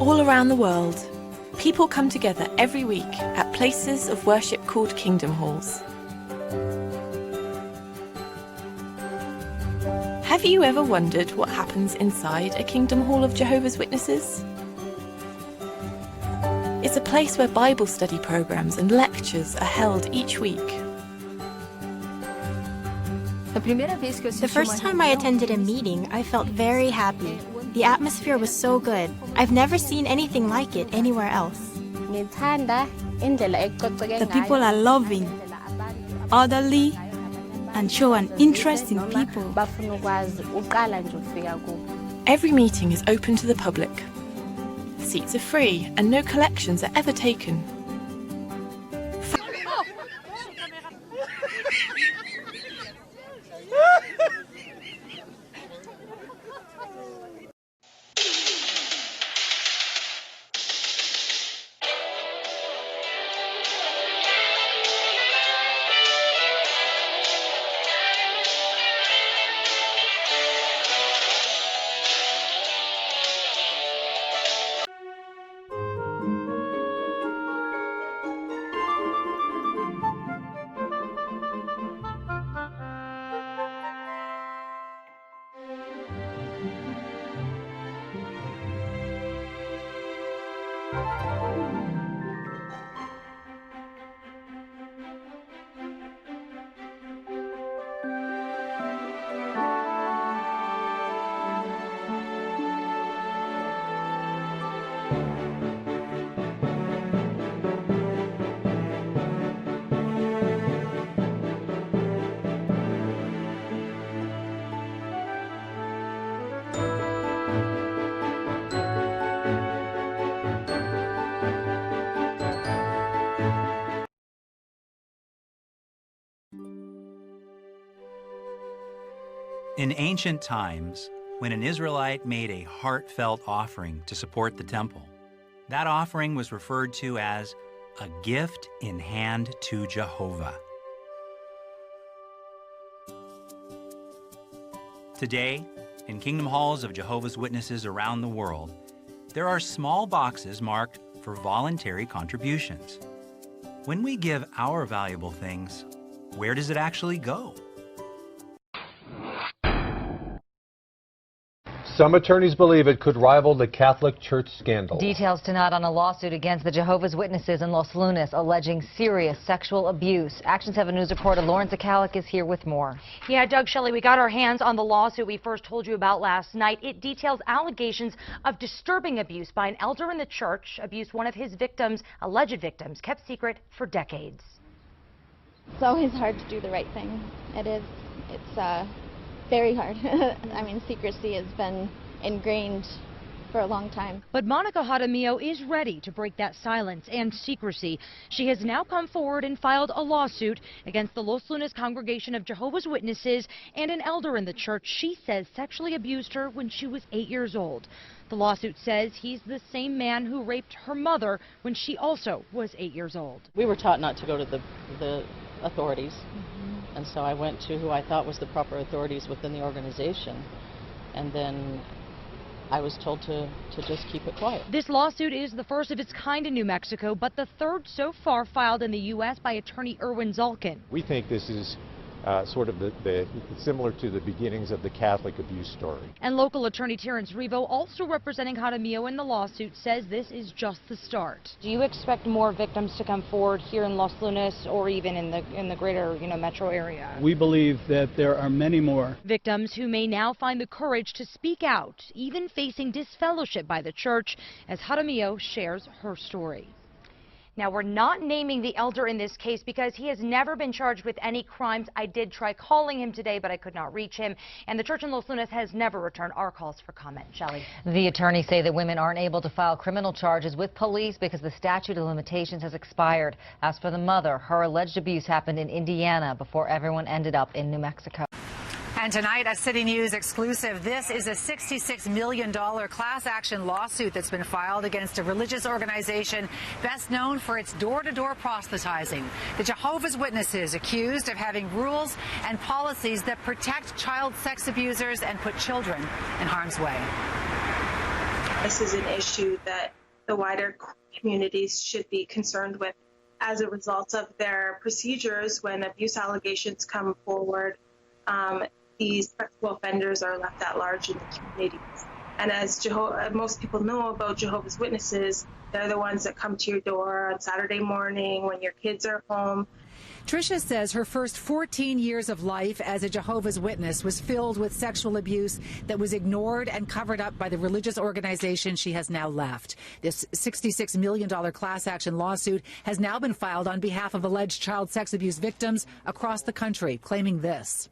all around the world, people come together every week at places of worship called Kingdom Halls. Have you ever wondered what happens inside a Kingdom Hall of Jehovah's Witnesses? It's a place where Bible study programs and lectures are held each week. The first time I attended a meeting, I felt very happy. The atmosphere was so good. I've never seen anything like it anywhere else. The people are loving, orderly, and show an interest in people. Every meeting is open to the public. Seats are free and no collections are ever taken. In ancient times, when an Israelite made a heartfelt offering to support the temple, that offering was referred to as a gift in hand to Jehovah. Today, in Kingdom Halls of Jehovah's Witnesses around the world, there are small boxes marked for voluntary contributions. When we give our valuable things, where does it actually go? Some attorneys believe it could rival the Catholic Church scandal. Details tonight on a lawsuit against the Jehovah's Witnesses in Los Lunas alleging serious sexual abuse. Action 7 News reporter Lauren Zakalik is here with more. Yeah, Doug, Shelley, we got our hands on the lawsuit we first told you about last night. It details allegations of disturbing abuse by an elder in the church, abuse one of his victims, alleged victims, kept secret for decades. It's always hard to do the right thing. It is. It's very hard. I mean, secrecy has been ingrained for a long time. But Monica Jaramillo is ready to break that silence and secrecy. She has now come forward and filed a lawsuit against the Los Lunas Congregation of Jehovah's Witnesses and an elder in the church she says sexually abused her when she was 8 years old. The lawsuit says he's the same man who raped her mother when she also was 8 years old. We were taught not to go to the authorities. And so I went to who I thought was the proper authorities within the organization. And then I was told to just keep it quiet. This lawsuit is the first of its kind in New Mexico, but the third so far filed in the U.S. by attorney Erwin Zalkin. We think this is sort of similar to the beginnings of the Catholic abuse story. And local attorney Terrence Revo, also representing Jaramillo in the lawsuit, says this is just the start. Do you expect more victims to come forward here in Los Lunas or even in the greater, metro area? We believe that there are many more victims who may now find the courage to speak out, even facing disfellowship by the church, as Jaramillo shares her story. Now, we're not naming the elder in this case because he has never been charged with any crimes. I did try calling him today, but I could not reach him. And the church in Los Lunas has never returned our calls for comment. Shelley. The attorneys say that women aren't able to file criminal charges with police because the statute of limitations has expired. As for the mother, her alleged abuse happened in Indiana before everyone ended up in New Mexico. And tonight, a City News exclusive. This is a $66 million class action lawsuit that's been filed against a religious organization best known for its door-to-door proselytizing. The Jehovah's Witnesses accused of having rules and policies that protect child sex abusers and put children in harm's way. This is an issue that the wider communities should be concerned with as a result of their procedures. When abuse allegations come forward, these sexual offenders are left at large in the communities. And as most people know about Jehovah's Witnesses, they're the ones that come to your door on Saturday morning when your kids are home. Tricia says her first 14 years of life as a Jehovah's Witness was filled with sexual abuse that was ignored and covered up by the religious organization she has now left. This $66 million class action lawsuit has now been filed on behalf of alleged child sex abuse victims across the country, claiming this.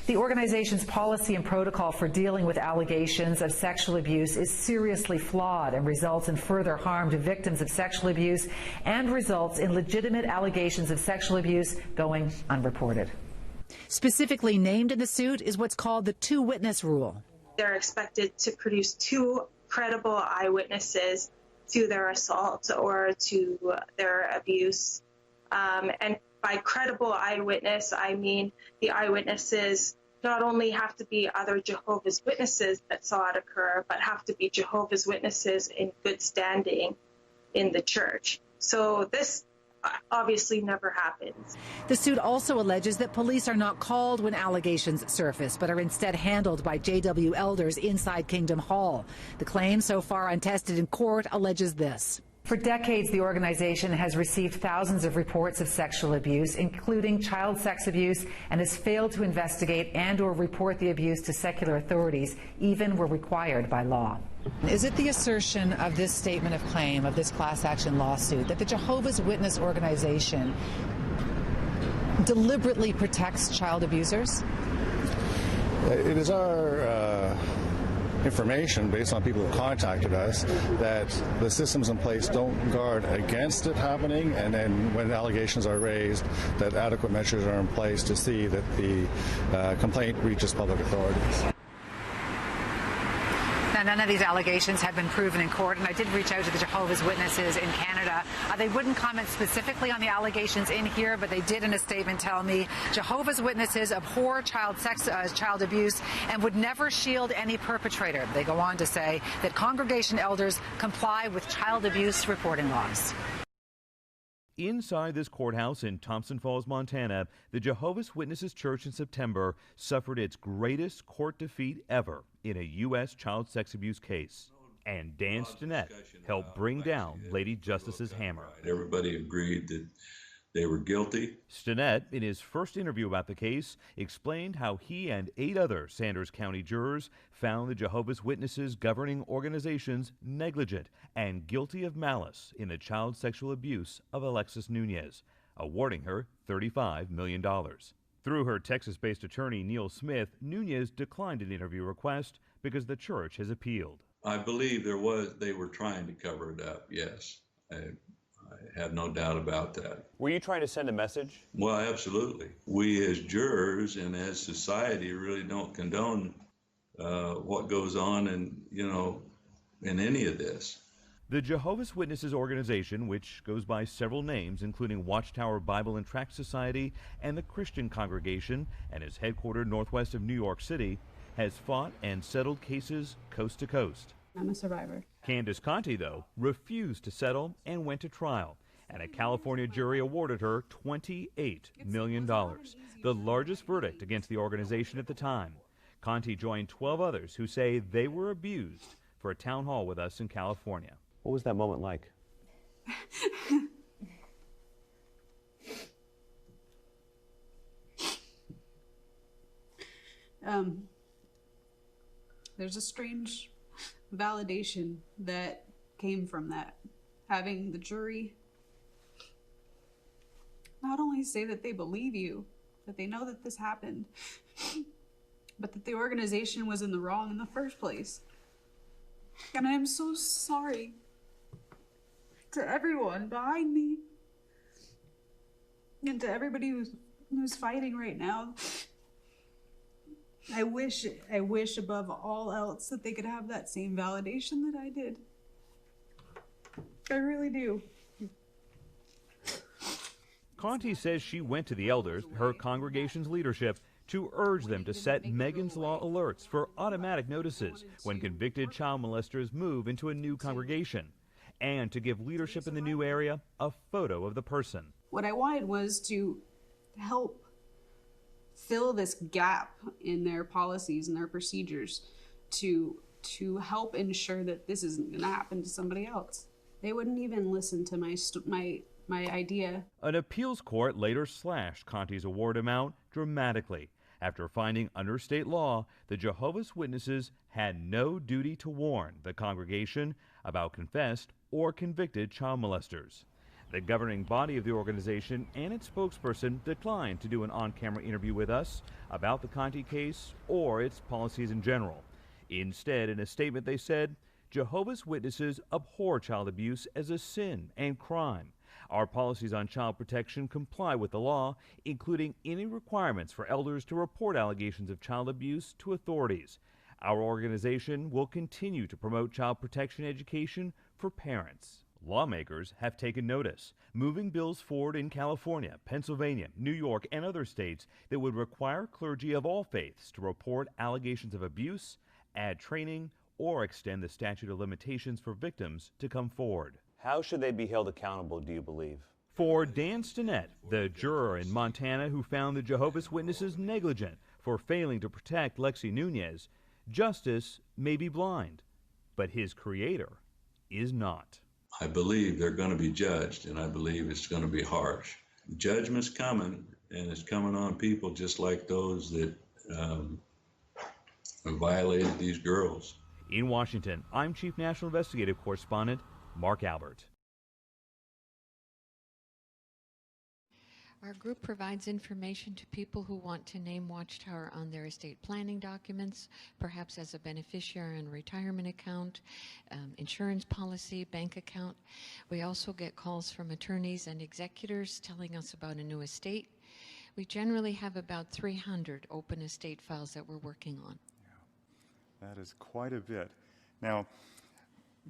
The organization's policy and protocol for dealing with allegations of sexual abuse is seriously flawed and results in further harm to victims of sexual abuse and results in legitimate allegations of sexual abuse going unreported. Specifically named in the suit is what's called the two-witness rule. They're expected to produce 2 credible eyewitnesses to their assault or to their abuse. And by credible eyewitness, I mean the eyewitnesses not only have to be other Jehovah's Witnesses that saw it occur, but have to be Jehovah's Witnesses in good standing in the church. So this obviously never happens. The suit also alleges that police are not called when allegations surface, but are instead handled by JW elders inside Kingdom Hall. The claim, so far untested in court, alleges this. For decades, the organization has received thousands of reports of sexual abuse, including child sex abuse, and has failed to investigate and/or report the abuse to secular authorities, even where required by law. Is it the assertion of this statement of claim, of this class action lawsuit, that the Jehovah's Witness organization deliberately protects child abusers? It is our information based on people who contacted us that the systems in place don't guard against it happening, and then when allegations are raised, that adequate measures are in place to see that the complaint reaches public authorities. Now, none of these allegations have been proven in court, and I did reach out to the Jehovah's Witnesses in Canada. They wouldn't comment specifically on the allegations in here, but they did in a statement tell me Jehovah's Witnesses abhor child abuse and would never shield any perpetrator. They go on to say that congregation elders comply with child abuse reporting laws. Inside this courthouse in Thompson Falls, Montana, the Jehovah's Witnesses Church in September suffered its greatest court defeat ever in a U.S. child sex abuse case. And Dan Stinnett helped bring down Lady Justice's hammer. Everybody agreed that they were guilty. Stinnett, in his first interview about the case, explained how he and 8 other Sanders County jurors found the Jehovah's Witnesses governing organizations negligent and guilty of malice in the child sexual abuse of Alexis Nunez, awarding her $35 million. Through her Texas-based attorney, Neil Smith, Nunez declined an interview request because the church has appealed. I believe they were trying to cover it up, yes. I have no doubt about that. Were you trying to send a message? Well, absolutely. We as jurors and as society really don't condone what goes on in any of this. The Jehovah's Witnesses organization, which goes by several names, including Watchtower Bible and Tract Society and the Christian Congregation, and is headquartered northwest of New York City, has fought and settled cases coast to coast. I'm a survivor. Candace Conti, though, refused to settle and went to trial, and a California jury awarded her $28 million, the largest verdict against the organization at the time. Conti joined 12 others who say they were abused for a town hall with us in California. What was that moment like? There's a strange validation that came from that. Having the jury not only say that they believe you, that they know that this happened, but that the organization was in the wrong in the first place. And I'm so sorry to everyone behind me and to everybody who's fighting right now. I wish above all else that they could have that same validation that I did. I really do. Conti says she went to the elders, her congregation's leadership, to urge them to set Megan's Law alerts for automatic notices when convicted child molesters move into a new congregation, and to give leadership in the new area a photo of the person. What I wanted was to help fill this gap in their policies and their procedures to help ensure that this isn't going to happen to somebody else. They wouldn't even listen to my idea. An appeals court later slashed Conti's award amount dramatically after finding under state law the Jehovah's Witnesses had no duty to warn the congregation about confessed or convicted child molesters. The governing body of the organization and its spokesperson declined to do an on-camera interview with us about the Conti case or its policies in general. Instead, in a statement, they said, Jehovah's Witnesses abhor child abuse as a sin and crime. Our policies on child protection comply with the law, including any requirements for elders to report allegations of child abuse to authorities. Our organization will continue to promote child protection education for parents. Lawmakers have taken notice, moving bills forward in California, Pennsylvania, New York, and other states that would require clergy of all faiths to report allegations of abuse, add training, or extend the statute of limitations for victims to come forward. How should they be held accountable, do you believe? For Dan Stinnett, the juror in Montana who found the Jehovah's Witnesses negligent for failing to protect Lexi Nunez, justice may be blind, but his creator is not. I believe they're going to be judged, and I believe it's going to be harsh. Judgment's coming, and it's coming on people just like those that violated these girls. In Washington, I'm Chief National Investigative Correspondent Mark Albert. Our group provides information to people who want to name Watchtower on their estate planning documents, perhaps as a beneficiary and retirement account, insurance policy, bank account. We also get calls from attorneys and executors telling us about a new estate. We generally have about 300 open estate files that we're working on. Yeah, that is quite a bit. Now,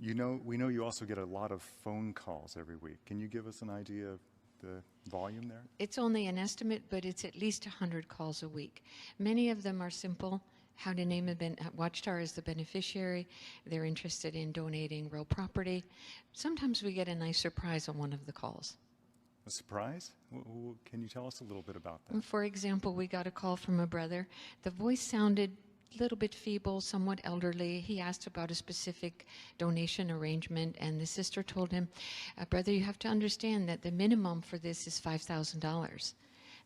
we know you also get a lot of phone calls every week. Can you give us an idea of the volume there? It's only an estimate, but it's at least 100 calls a week. Many of them are simple. How to name a Watchtower as the beneficiary. They're interested in donating real property. Sometimes we get a nice surprise on one of the calls. A surprise? Can you tell us a little bit about that? For example, we got a call from a brother. The voice sounded a little bit feeble, somewhat elderly. He asked about a specific donation arrangement, and the sister told him, brother, you have to understand that the minimum for this is $5,000.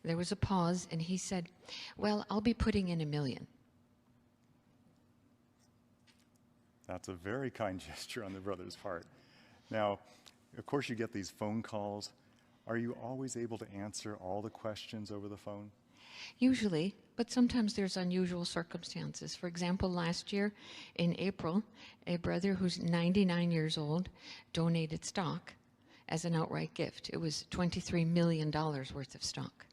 There was a pause, and he said, well, I'll be putting in $1 million. That's a very kind gesture on the brother's part. Now, of course, you get these phone calls. Are you always able to answer all the questions over the phone? Usually, but sometimes there's unusual circumstances. For example, last year in April, a brother who's 99 years old donated stock as an outright gift. It was $23 million worth of stock.